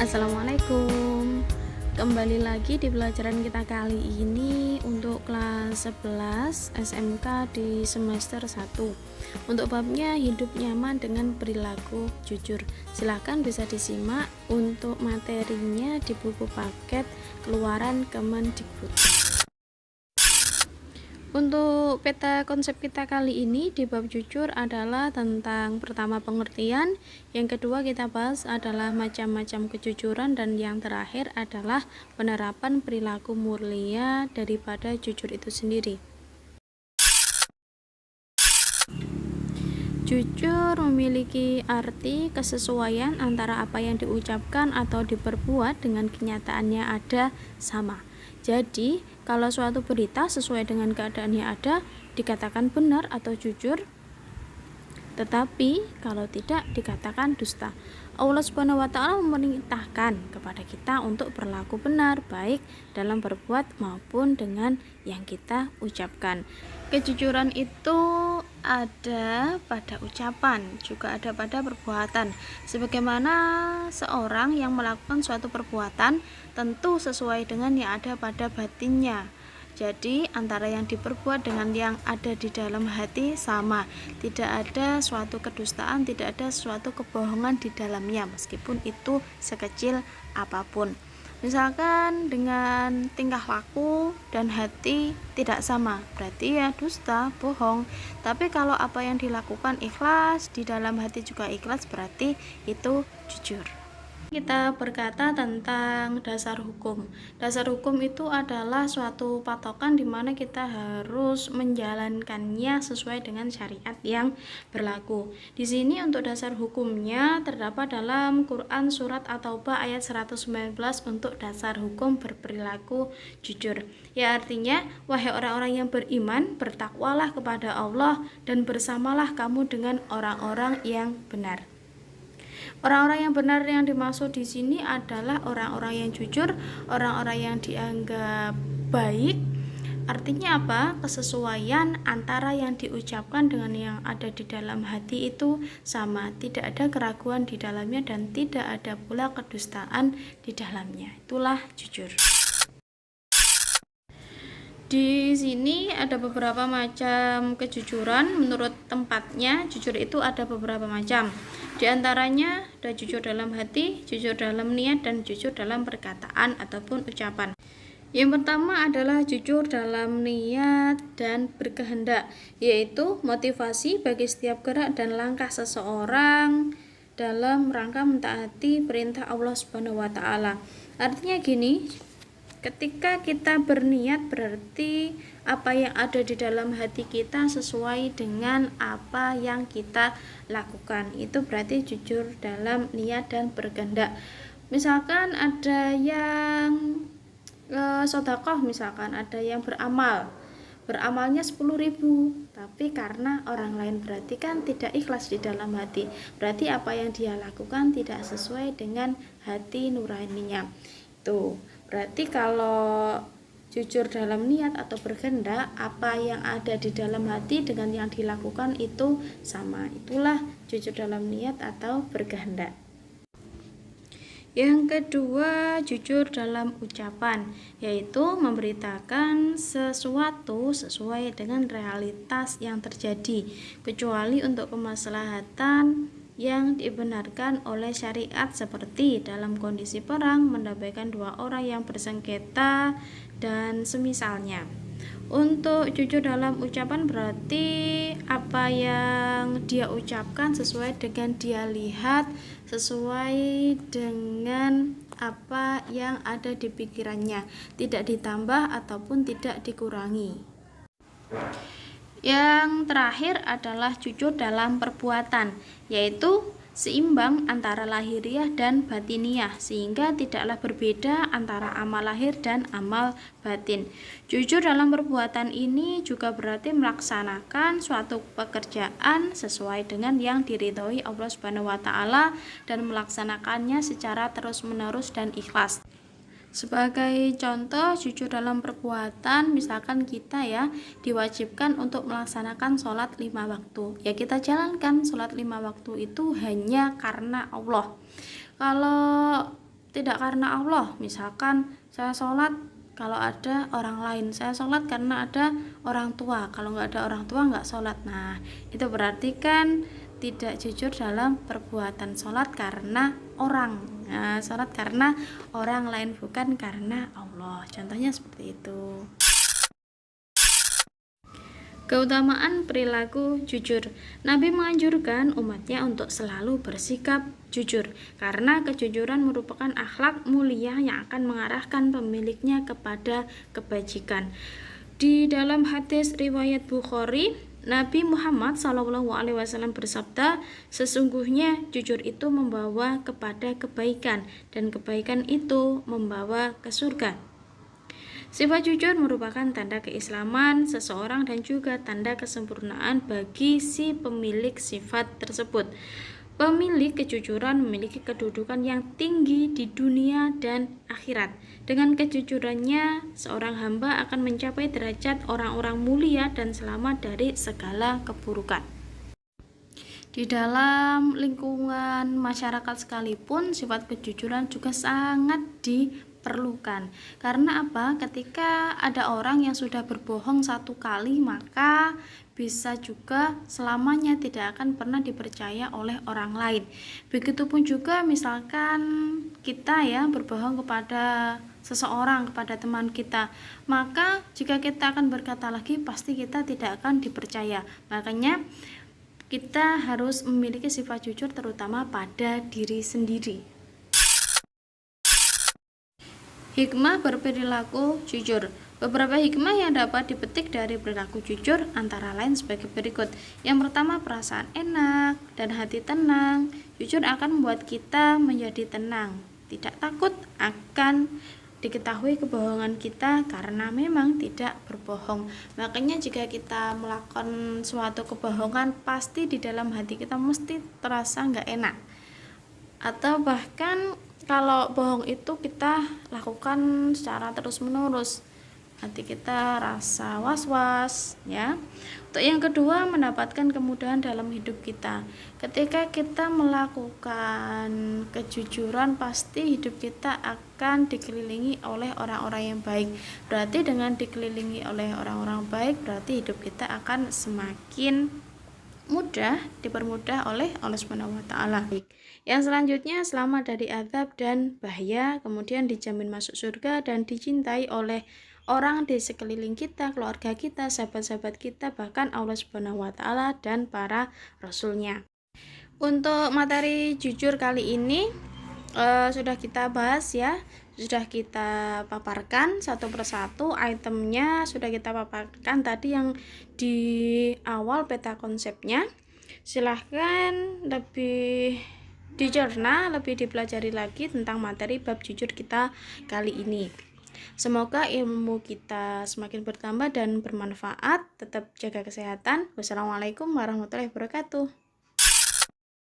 Assalamualaikum. Kembali lagi di pelajaran kita kali ini untuk kelas 11 SMK di semester 1. Untuk babnya hidup nyaman dengan perilaku jujur. Silahkan bisa disimak untuk materinya di buku paket keluaran Kemendikbud. Untuk peta konsep kita kali ini di bab jujur adalah tentang pertama pengertian, yang kedua kita bahas adalah macam-macam kejujuran, dan yang terakhir adalah penerapan perilaku mulia daripada jujur itu sendiri. Jujur memiliki arti kesesuaian antara apa yang diucapkan atau diperbuat dengan kenyataannya ada sama. Jadi, kalau suatu berita sesuai dengan keadaannya ada, dikatakan benar atau jujur. Tetapi, kalau tidak, dikatakan dusta. Allah Subhanahu wa Ta'ala memerintahkan kepada kita untuk berlaku benar, baik dalam berbuat maupun dengan yang kita ucapkan. Kejujuran itu ada pada ucapan, juga ada pada perbuatan. Sebagaimana seorang yang melakukan suatu perbuatan tentu sesuai dengan yang ada pada batinnya. Jadi antara yang diperbuat dengan yang ada di dalam hati sama. Tidak ada suatu kedustaan, tidak ada suatu kebohongan di dalamnya, meskipun itu sekecil apapun. Misalkan dengan tingkah laku dan hati tidak sama, berarti ya dusta, bohong. Tapi kalau apa yang dilakukan ikhlas, di dalam hati juga ikhlas, berarti itu jujur. Kita berkata tentang dasar hukum. Dasar hukum itu adalah suatu patokan di mana kita harus menjalankannya sesuai dengan syariat yang berlaku. Di sini untuk dasar hukumnya terdapat dalam Quran surat At-Taubah ayat 119 untuk dasar hukum berperilaku jujur. Ya, artinya, wahai orang-orang yang beriman, bertakwalah kepada Allah dan bersamalah kamu dengan orang-orang yang benar. Orang-orang yang benar yang dimaksud di sini adalah orang-orang yang jujur, orang-orang yang dianggap baik. Artinya apa? Kesesuaian antara yang diucapkan dengan yang ada di dalam hati itu sama, tidak ada keraguan di dalamnya dan tidak ada pula kedustaan di dalamnya. Itulah jujur. Di sini ada beberapa macam kejujuran. Menurut tempatnya, jujur itu ada beberapa macam. Di antaranya ada jujur dalam hati, jujur dalam niat, dan jujur dalam perkataan ataupun ucapan. Yang pertama adalah jujur dalam niat dan berkehendak, yaitu motivasi bagi setiap gerak dan langkah seseorang dalam rangka mentaati perintah Allah Subhanahu wa Ta'ala. Artinya gini, ketika kita berniat berarti apa yang ada di dalam hati kita sesuai dengan apa yang kita lakukan. Itu berarti jujur dalam niat dan berkehendak. Misalkan ada yang sedekah, misalkan ada yang beramalnya 10.000, tapi karena orang lain, berarti kan tidak ikhlas di dalam hati. Berarti apa yang dia lakukan tidak sesuai dengan hati nuraninya. Tuh, berarti kalau jujur dalam niat atau berkehendak, apa yang ada di dalam hati dengan yang dilakukan itu sama. Itulah jujur dalam niat atau berkehendak. Yang kedua, jujur dalam ucapan, yaitu memberitakan sesuatu sesuai dengan realitas yang terjadi, kecuali untuk kemaslahatan yang dibenarkan oleh syariat, seperti dalam kondisi perang, mendamaikan dua orang yang bersengketa, dan semisalnya. Untuk jujur dalam ucapan berarti apa yang dia ucapkan sesuai dengan dia lihat, sesuai dengan apa yang ada di pikirannya, tidak ditambah ataupun tidak dikurangi. Yang terakhir adalah jujur dalam perbuatan, yaitu seimbang antara lahiriah dan batiniah, sehingga tidaklah berbeda antara amal lahir dan amal batin. Jujur dalam perbuatan ini juga berarti melaksanakan suatu pekerjaan sesuai dengan yang diridhoi Allah Subhanahu wa Ta'ala dan melaksanakannya secara terus-menerus dan ikhlas. Sebagai contoh, jujur dalam perbuatan, misalkan kita ya diwajibkan untuk melaksanakan sholat 5 waktu. Ya kita jalankan sholat 5 waktu itu hanya karena Allah. Kalau tidak karena Allah. Misalkan saya sholat kalau ada orang lain, saya sholat karena ada orang tua, kalau nggak ada orang tua nggak sholat. Nah, itu berarti kan tidak jujur dalam perbuatan sholat karena orang. Nah, sholat karena orang lain, bukan karena Allah. Contohnya seperti itu. Keutamaan perilaku jujur. Nabi menganjurkan umatnya untuk selalu bersikap jujur, karena kejujuran merupakan akhlak mulia yang akan mengarahkan pemiliknya kepada kebajikan. Di dalam hadis riwayat Bukhari, Nabi Muhammad SAW bersabda, sesungguhnya jujur itu membawa kepada kebaikan, dan kebaikan itu membawa ke surga. Sifat jujur merupakan tanda keislaman seseorang dan juga tanda kesempurnaan bagi si pemilik sifat tersebut. Pemilik kejujuran memiliki kedudukan yang tinggi di dunia dan akhirat. Dengan kejujurannya, seorang hamba akan mencapai derajat orang-orang mulia dan selamat dari segala keburukan. Di dalam lingkungan masyarakat sekalipun, sifat kejujuran juga sangat diperlukan. Karena apa? Ketika ada orang yang sudah berbohong satu kali, maka bisa juga selamanya tidak akan pernah dipercaya oleh orang lain. Begitupun juga misalkan kita ya berbohong kepada seseorang, kepada teman kita, maka jika kita akan berkata lagi, pasti kita tidak akan dipercaya. Makanya kita harus memiliki sifat jujur terutama pada diri sendiri. Hikmah berperilaku jujur. Beberapa hikmah yang dapat dipetik dari perilaku jujur antara lain sebagai berikut. Yang pertama, perasaan enak dan hati tenang. Jujur akan membuat kita menjadi tenang, tidak takut akan diketahui kebohongan kita karena memang tidak berbohong. Makanya jika kita melakukan suatu kebohongan, pasti di dalam hati kita mesti terasa nggak enak. Atau bahkan kalau bohong itu kita lakukan secara terus-menerus, hati kita rasa was-was ya. Untuk yang kedua, mendapatkan kemudahan dalam hidup kita. Ketika kita melakukan kejujuran, pasti hidup kita akan dikelilingi oleh orang-orang yang baik. Berarti dengan dikelilingi oleh orang-orang baik, berarti hidup kita akan semakin mudah, dipermudah oleh Allah Subhanahu wa taala. Yang selanjutnya, selamat dari azab dan bahaya, kemudian dijamin masuk surga dan dicintai oleh orang di sekeliling kita, keluarga kita, sahabat-sahabat kita, bahkan Allah Subhanahu wa taala dan para rasulnya. Untuk materi jujur kali ini sudah kita bahas ya, sudah kita paparkan satu persatu itemnya, sudah kita paparkan tadi yang di awal peta konsepnya. Silahkan lebih dicerna, lebih dipelajari lagi tentang materi bab jujur kita kali ini. Semoga ilmu kita semakin bertambah dan bermanfaat. Tetap jaga kesehatan. Wassalamualaikum warahmatullahi wabarakatuh.